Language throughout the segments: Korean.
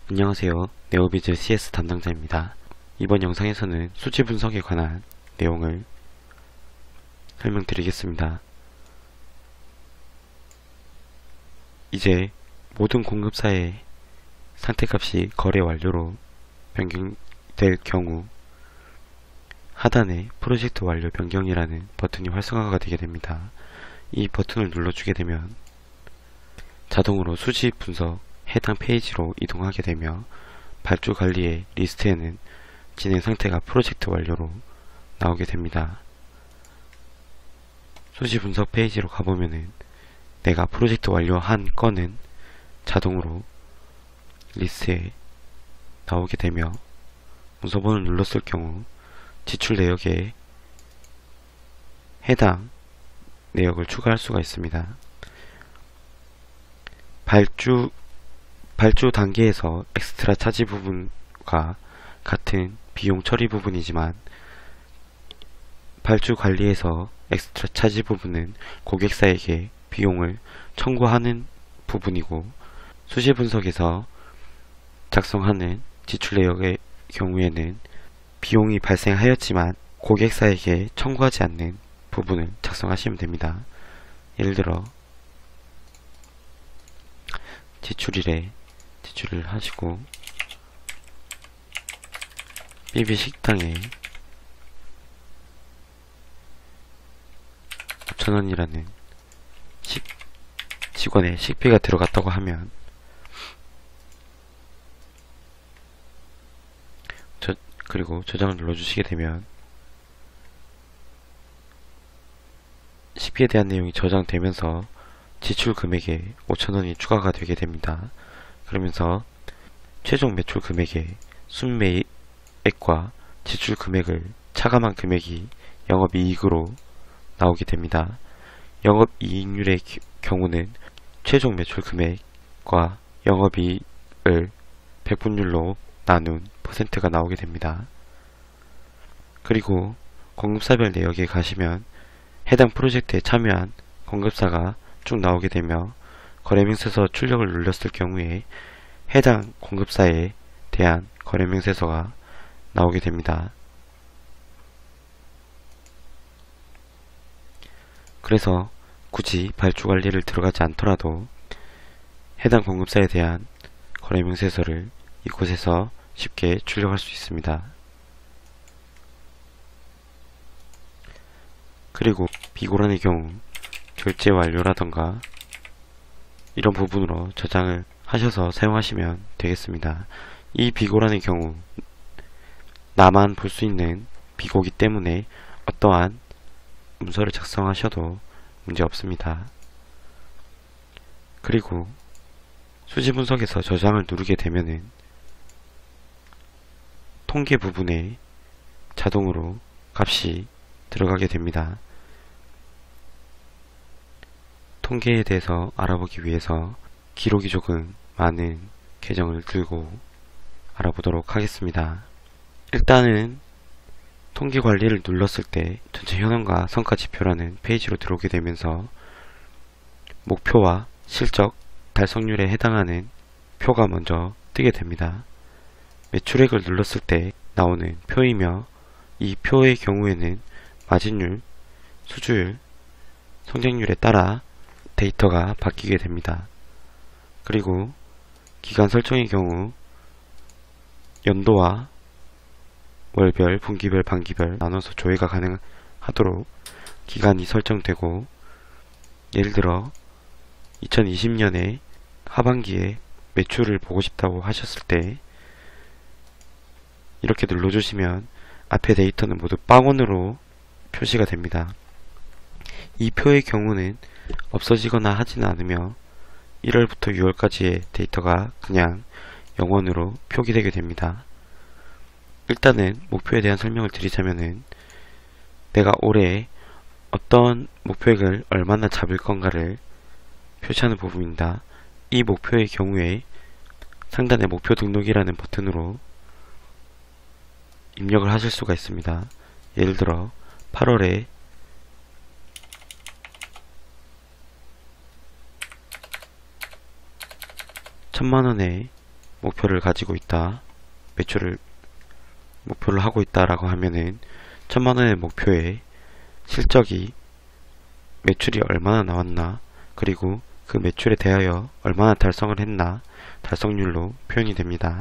안녕하세요. 네오비즈 CS 담당자입니다. 이번 영상에서는 수치 분석에 관한 내용을 설명드리겠습니다. 이제 모든 공급사의 상태값이 거래 완료로 변경될 경우 하단에 프로젝트 완료 변경이라는 버튼이 활성화가 되게 됩니다. 이 버튼을 눌러주게 되면 자동으로 수치 분석 해당 페이지로 이동하게 되며 발주 관리의 리스트에는 진행 상태가 프로젝트 완료로 나오게 됩니다. 수치 분석 페이지로 가보면은 내가 프로젝트 완료한 건은 자동으로 리스트에 나오게 되며 문서번호를 눌렀을 경우 지출 내역에 해당 내역을 추가할 수가 있습니다. 발주 단계에서 엑스트라 차지 부분과 같은 비용 처리 부분이지만 발주 관리에서 엑스트라 차지 부분은 고객사에게 비용을 청구하는 부분이고 수시 분석에서 작성하는 지출 내역의 경우에는 비용이 발생하였지만 고객사에게 청구하지 않는 부분을 작성하시면 됩니다. 예를 들어 지출일에 지출을 하시고 삐삐식당에 5,000원이라는 직원의 식비가 들어갔다고 하면 그리고 저장을 눌러주시게 되면 식비에 대한 내용이 저장되면서 지출 금액에 5,000원이 추가가 되게 됩니다. 그러면서 최종 매출 금액의 순매액과 지출 금액을 차감한 금액이 영업이익으로 나오게 됩니다. 영업이익률의 경우는 최종 매출 금액과 영업이익을 백분율로 나눈 퍼센트가 나오게 됩니다. 그리고 공급사별 내역에 가시면 해당 프로젝트에 참여한 공급사가 쭉 나오게 되며 거래명세서 출력을 눌렀을 경우에 해당 공급사에 대한 거래명세서가 나오게 됩니다. 그래서 굳이 발주 관리를 들어가지 않더라도 해당 공급사에 대한 거래명세서를 이곳에서 쉽게 출력할 수 있습니다. 그리고 비고란의 경우 결제 완료라던가 이런 부분으로 저장을 하셔서 사용하시면 되겠습니다. 이 비고란의 경우 나만 볼 수 있는 비고기 때문에 어떠한 문서를 작성하셔도 문제 없습니다. 그리고 수지 분석에서 저장을 누르게 되면은 통계 부분에 자동으로 값이 들어가게 됩니다. 통계에 대해서 알아보기 위해서 기록이 조금 많은 계정을 들고 알아보도록 하겠습니다. 일단은 통계 관리를 눌렀을 때 전체 현황과 성과 지표라는 페이지로 들어오게 되면서 목표와 실적, 달성률에 해당하는 표가 먼저 뜨게 됩니다. 매출액을 눌렀을 때 나오는 표이며 이 표의 경우에는 마진율, 수주율, 성장률에 따라 데이터가 바뀌게 됩니다. 그리고 기간 설정의 경우 연도와 월별, 분기별, 반기별 나눠서 조회가 가능하도록 기간이 설정되고 예를 들어 2020년에 하반기에 매출을 보고 싶다고 하셨을 때 이렇게 눌러주시면 앞에 데이터는 모두 빵원으로 표시가 됩니다. 이 표의 경우는 없어지거나 하지는 않으며 1월부터 6월까지의 데이터가 그냥 0원으로 표기되게 됩니다. 일단은 목표에 대한 설명을 드리자면은 내가 올해 어떤 목표액을 얼마나 잡을 건가를 표시하는 부분입니다. 이 목표의 경우에 상단의 목표 등록이라는 버튼으로 입력을 하실 수가 있습니다. 예를 들어 8월에 1000만원의 목표를 가지고 있다, 매출을 목표를 하고 있다라고 하면은 1000만원의 목표에 실적이 매출이 얼마나 나왔나, 그리고 그 매출에 대하여 얼마나 달성을 했나 달성률로 표현이 됩니다.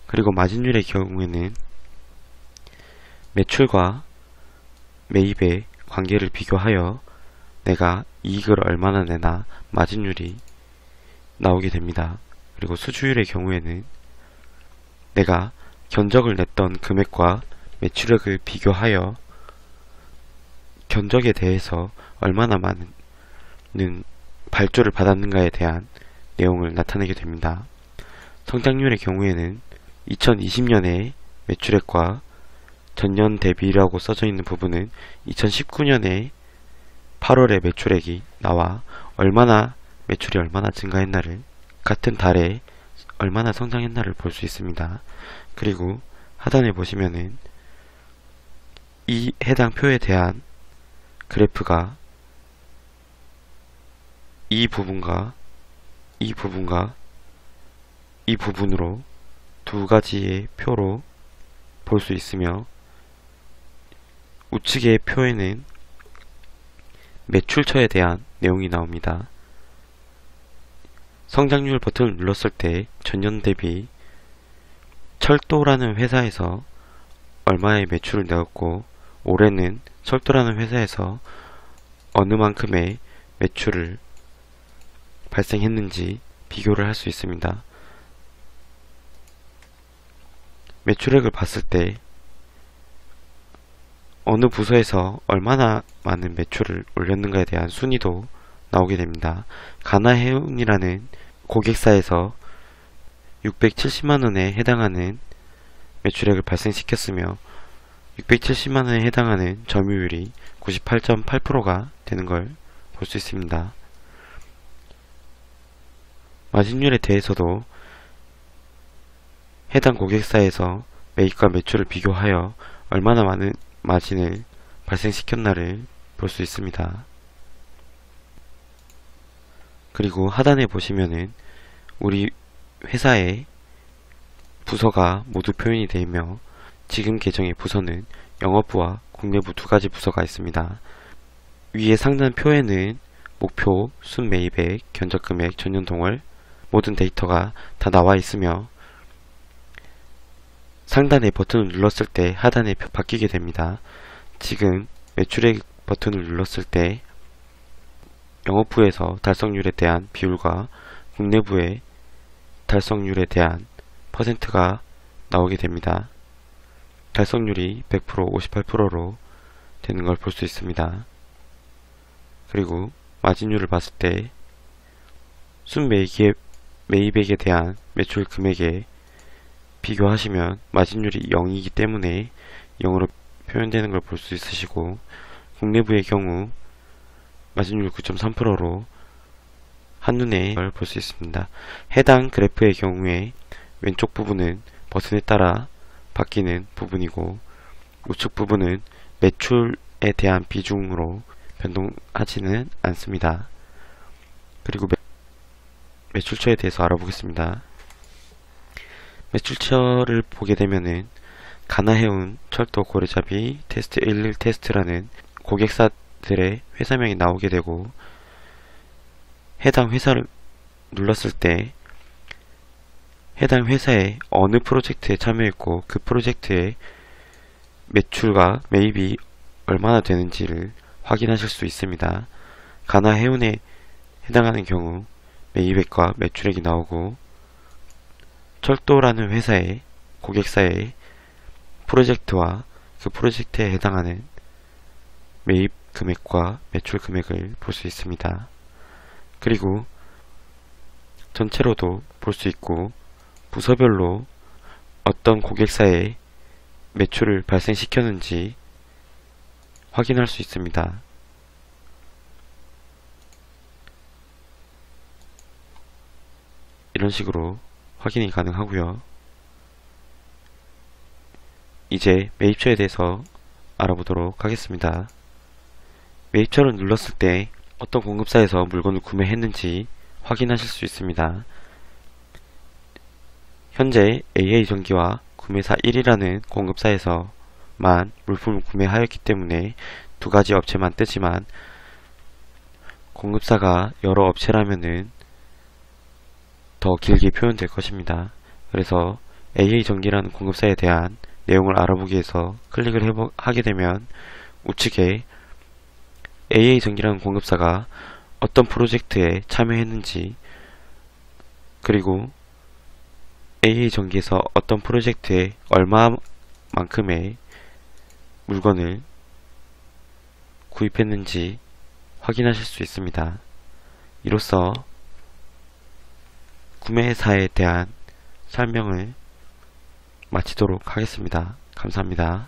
그리고 마진율의 경우에는 매출과 매입의 관계를 비교하여 내가 이익을 얼마나 내나 마진율이 나오게 됩니다. 그리고 수주율의 경우에는 내가 견적을 냈던 금액과 매출액을 비교하여 견적에 대해서 얼마나 많은 발주를 받았는가에 대한 내용을 나타내게 됩니다. 성장률의 경우에는 2020년에 매출액과 전년 대비라고 써져 있는 부분은 2019년에 8월에 매출액이 나와 매출이 얼마나 증가했나를, 같은 달에 얼마나 성장했나를 볼 수 있습니다. 그리고 하단에 보시면은 이 해당 표에 대한 그래프가 이 부분과 이 부분으로 두 가지의 표로 볼 수 있으며, 우측의 표에는 매출처에 대한 내용이 나옵니다. 성장률 버튼을 눌렀을 때 전년 대비 철도라는 회사에서 얼마의 매출을 내었고, 올해는 철도라는 회사에서 어느 만큼의 매출을 발생했는지 비교를 할 수 있습니다. 매출액을 봤을 때 어느 부서에서 얼마나 많은 매출을 올렸는가에 대한 순위도 나오게 됩니다. 가나해운이라는 고객사에서 670만원에 해당하는 매출액을 발생시켰으며 670만원에 해당하는 점유율이 98.8%가 되는 걸 볼 수 있습니다. 마진율에 대해서도 해당 고객사에서 매입과 매출을 비교하여 얼마나 많은 마진을 발생시켰나를 볼 수 있습니다. 그리고 하단에 보시면은 우리 회사의 부서가 모두 표현이 되며, 지금 계정의 부서는 영업부와 국내부 두 가지 부서가 있습니다. 위에 상단 표에는 목표, 순매입액, 견적금액, 전년동월 모든 데이터가 다 나와 있으며, 상단의 버튼을 눌렀을 때 하단에 바뀌게 됩니다. 지금 매출액 버튼을 눌렀을 때 영업부에서 달성률에 대한 비율과 국내부의 달성률에 대한 퍼센트가 나오게 됩니다. 달성률이 100%, 58%로 되는 걸 볼 수 있습니다. 그리고 마진율을 봤을 때 순매입액에 대한 매출 금액에 비교하시면 마진율이 0이기 때문에 0으로 표현되는 걸 볼 수 있으시고, 국내부의 경우 마진율 9.3%로 한눈에 볼 수 있습니다. 해당 그래프의 경우에 왼쪽 부분은 버튼에 따라 바뀌는 부분이고, 우측 부분은 매출에 대한 비중으로 변동하지는 않습니다. 그리고 매출처에 대해서 알아보겠습니다. 매출처를 보게 되면은 가나해운, 철도, 고래잡이, 테스트 11 테스트라는 고객사들의 회사명이 나오게 되고, 해당 회사를 눌렀을 때 해당 회사의 어느 프로젝트에 참여했고 그 프로젝트의 매출과 매입이 얼마나 되는지를 확인하실 수 있습니다. 가나해운에 해당하는 경우 매입액과 매출액이 나오고, 철도라는 회사의 고객사의 프로젝트와 그 프로젝트에 해당하는 매입 금액과 매출 금액을 볼 수 있습니다. 그리고 전체로도 볼 수 있고, 부서별로 어떤 고객사에 매출을 발생시켰는지 확인할 수 있습니다. 이런 식으로 확인이 가능하고요. 이제 매입처에 대해서 알아보도록 하겠습니다. 매입처를 눌렀을 때 어떤 공급사에서 물건을 구매했는지 확인하실 수 있습니다. 현재 AA전기와 구매사 1이라는 공급사에서만 물품을 구매하였기 때문에 두 가지 업체만 뜨지만 공급사가 여러 업체라면은 더 길게 표현될 것입니다. 그래서 AA전기라는 공급사에 대한 내용을 알아보기 위해서 클릭을 하게 되면 우측에 AA전기라는 공급사가 어떤 프로젝트에 참여했는지, 그리고 AA전기에서 어떤 프로젝트에 얼마만큼의 물건을 구입했는지 확인하실 수 있습니다. 이로써 구매사에 대한 설명을 마치도록 하겠습니다. 감사합니다.